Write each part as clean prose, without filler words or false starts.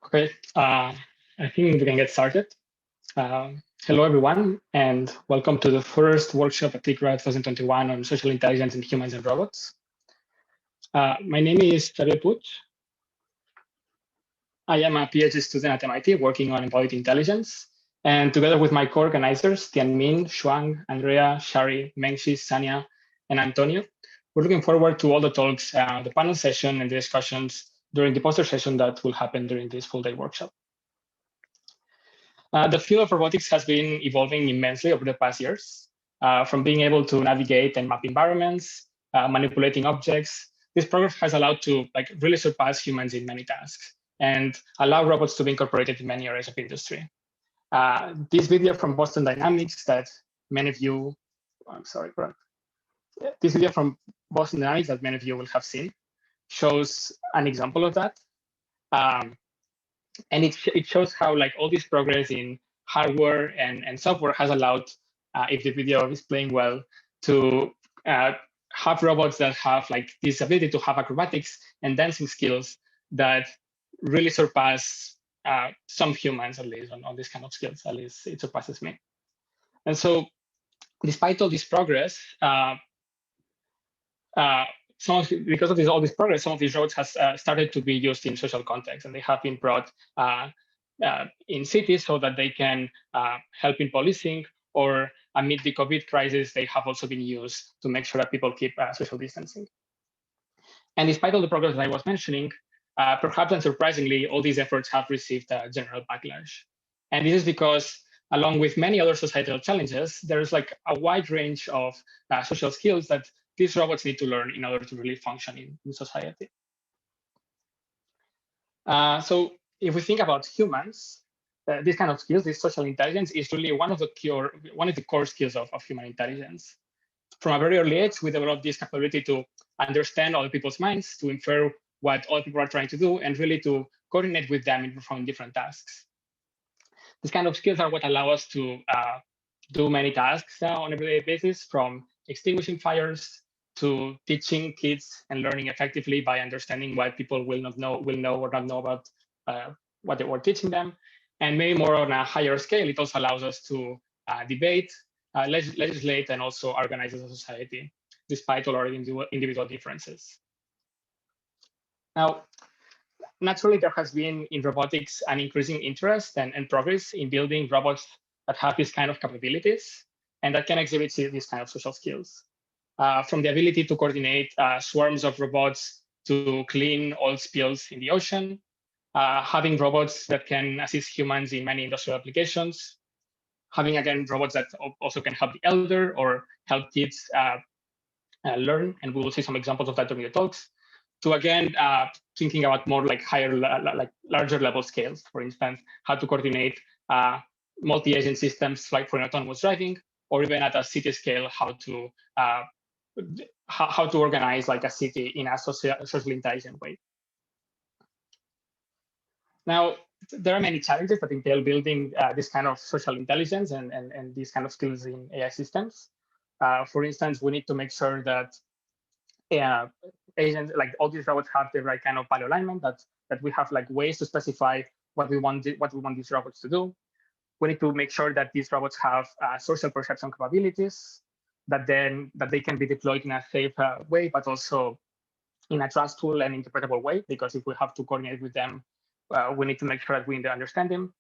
Okay, I think we can get started. Hello, everyone, and welcome to the first workshop at ICRA 2021 on social intelligence in humans and robots. My name is Xavier Puig. I am a PhD student at MIT working on embodied intelligence. And together with my co-organizers, Tianmin, Shuang, Andrea, Shari, Mengshi, Sanya, and Antonio, we're looking forward to all the talks, the panel session, and the discussions during the poster session that will happen during this full-day workshop. The field of robotics has been evolving immensely over the past years, from being able to navigate and map environments, manipulating objects. This progress has allowed to really surpass humans in many tasks and allow robots to be incorporated in many areas of industry. This video from Boston Dynamics that many of you, this video from Boston Dynamics that many of you will have seen shows an example of that. And it shows how all this progress in hardware and software has allowed, if the video is playing well, to have robots that have this ability to have acrobatics and dancing skills that really surpass some humans, at least on this kind of skills. At least it surpasses me. And so, despite all this progress, because of all this progress, some of these robots has started to be used in social contexts, and they have been brought in cities so that they can help in policing, or amid the COVID crisis, they have also been used to make sure that people keep social distancing. And despite all the progress that I was mentioning, perhaps unsurprisingly, all these efforts have received a general backlash. And this is because, along with many other societal challenges, there's a wide range of social skills that these robots need to learn in order to really function in society. So if we think about humans, this kind of skills, this social intelligence, is really one of the core skills of human intelligence. From a very early age, we developed this capability to understand other people's minds, to infer what other people are trying to do, and really to coordinate with them in performing different tasks. These kind of skills are what allow us to do many tasks on a everyday basis, from extinguishing fires to teaching kids and learning effectively by understanding what people will know or not know about what they were teaching them. And maybe more on a higher scale, it also allows us to debate, legislate, and also organize as a society, despite all our individual differences. Now, naturally, there has been in robotics an increasing interest and progress in building robots that have this kind of capabilities and that can exhibit these kind of social skills. From the ability to coordinate swarms of robots to clean oil spills in the ocean, having robots that can assist humans in many industrial applications, having, again, robots that also can help the elder or help kids learn, and we will see some examples of that during the talks, to, again, thinking about more larger level scales, for instance, how to coordinate multi-agent systems like for autonomous driving, or even at a city scale, how to organize a city in a socially intelligent way. Now, there are many challenges that entail building this kind of social intelligence and these kind of skills in AI systems. For instance, we need to make sure that agents, all these robots, have the right kind of value alignment, that we have ways to specify what we want these robots to do. We need to make sure that these robots have social perception capabilities, that they can be deployed in a safe way, but also in a trustful and interpretable way, because if we have to coordinate with them, we need to make sure that we understand them.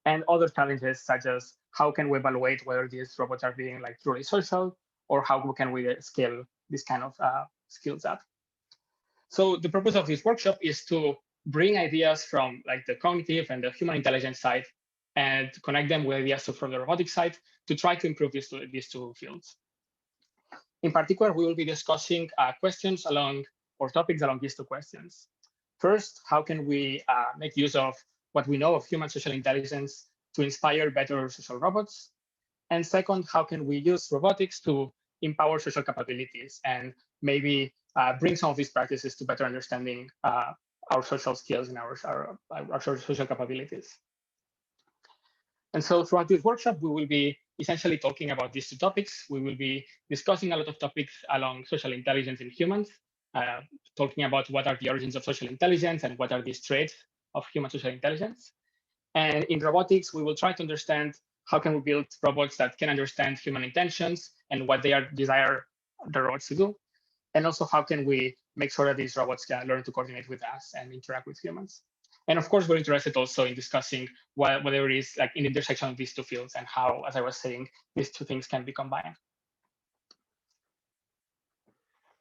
And other challenges, such as how can we evaluate whether these robots are being truly social, or how can we scale this kind of skills up. So the purpose of this workshop is to bring ideas from the cognitive and the human intelligence side and connect them with ideas from the robotics side to try to improve these two fields. In particular, we will be discussing questions along, or topics along these two questions. First, how can we make use of what we know of human social intelligence to inspire better social robots? And second, how can we use robotics to empower social capabilities and maybe bring some of these practices to better understanding our social skills and our social capabilities? And so throughout this workshop, we will be essentially talking about these two topics. We will be discussing a lot of topics along social intelligence in humans, talking about what are the origins of social intelligence and what are these traits of human social intelligence. And in robotics, we will try to understand how can we build robots that can understand human intentions and what they desire the robots to do. And also, how can we make sure that these robots can learn to coordinate with us and interact with humans? And of course, we're interested also in discussing whatever it is like in the intersection of these two fields and how, as I was saying, these two things can be combined.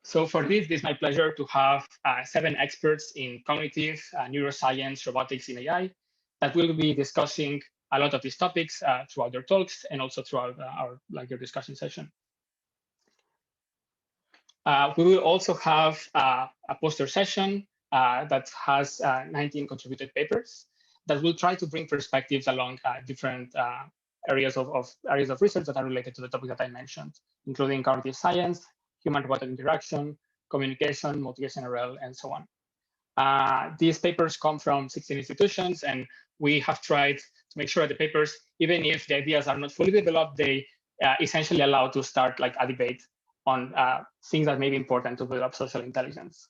So for this, it is my pleasure to have 7 experts in cognitive, neuroscience, robotics, and AI that will be discussing a lot of these topics throughout their talks and also throughout our larger discussion session. We will also have a poster session that has 19 contributed papers that will try to bring perspectives along different areas of research that are related to the topic that I mentioned, including cognitive science, human-robotic interaction, communication, motivation RL, and so on. These papers come from 16 institutions, and we have tried to make sure that the papers, even if the ideas are not fully developed, they essentially allow to start like a debate on things that may be important to develop social intelligence.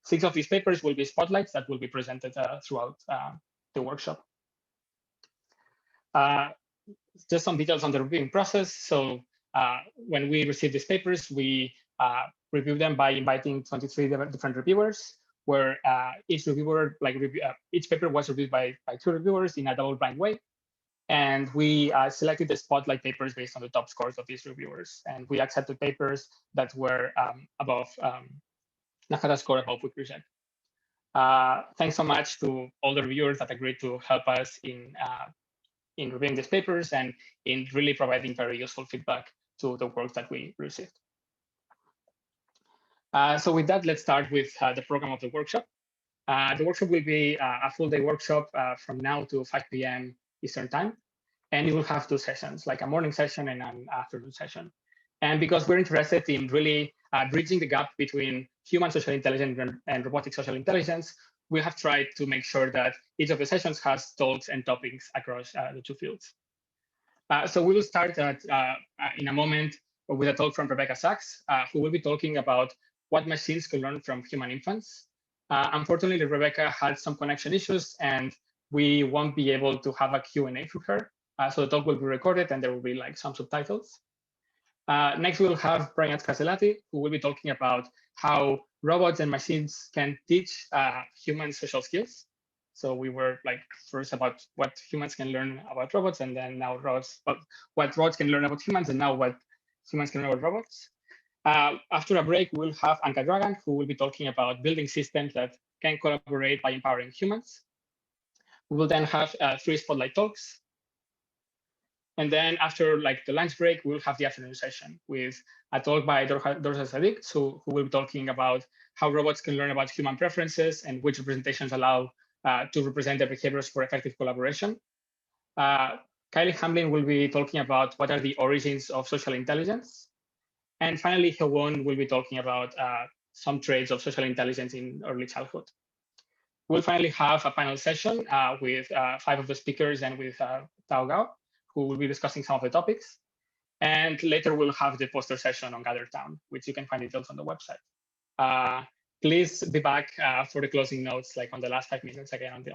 6 of these papers will be spotlights that will be presented throughout the workshop. Just some details on the reviewing process. So when we receive these papers, we review them by inviting 23 different reviewers, where each reviewer, each paper was reviewed by 2 reviewers in a double-blind way. And we selected the spotlight papers based on the top scores of these reviewers. And we accepted papers that were above, that had a score above weak reject. Thanks so much to all the reviewers that agreed to help us in reviewing these papers and in really providing very useful feedback to the work that we received. So with that, let's start with the program of the workshop. The workshop will be a full-day workshop from now to 5 p.m. Eastern time. And it will have 2 sessions, like a morning session and an afternoon session. And because we're interested in really bridging the gap between human social intelligence and robotic social intelligence, we have tried to make sure that each of the sessions has talks and topics across the 2 fields. So we will start in a moment with a talk from Rebecca Sachs, who will be talking about what machines can learn from human infants. Unfortunately, Rebecca had some connection issues, and we won't be able to have a Q&A through her. So the talk will be recorded, and there will be like some subtitles. Next, we'll have Brian Scaselati, who will be talking about how robots and machines can teach human social skills. So we were like first about what humans can learn about robots, and then now what robots can learn about humans, and now what humans can learn about robots. After a break, we'll have Anka Dragan, who will be talking about building systems that can collaborate by empowering humans. We will then have 3 spotlight talks. And then after like the lunch break, we'll have the afternoon session with a talk by Dorsa Sadiq, who will be talking about how robots can learn about human preferences and which representations allow to represent their behaviors for effective collaboration. Kylie Hamlin will be talking about what are the origins of social intelligence. And finally, Hyewon will be talking about some traits of social intelligence in early childhood. We'll finally have a panel session with 5 of the speakers and with Tao Gao, who will be discussing some of the topics. And later we'll have the poster session on GatherTown, which you can find details on the website. Please be back for the closing notes, like on the last 5 minutes again on the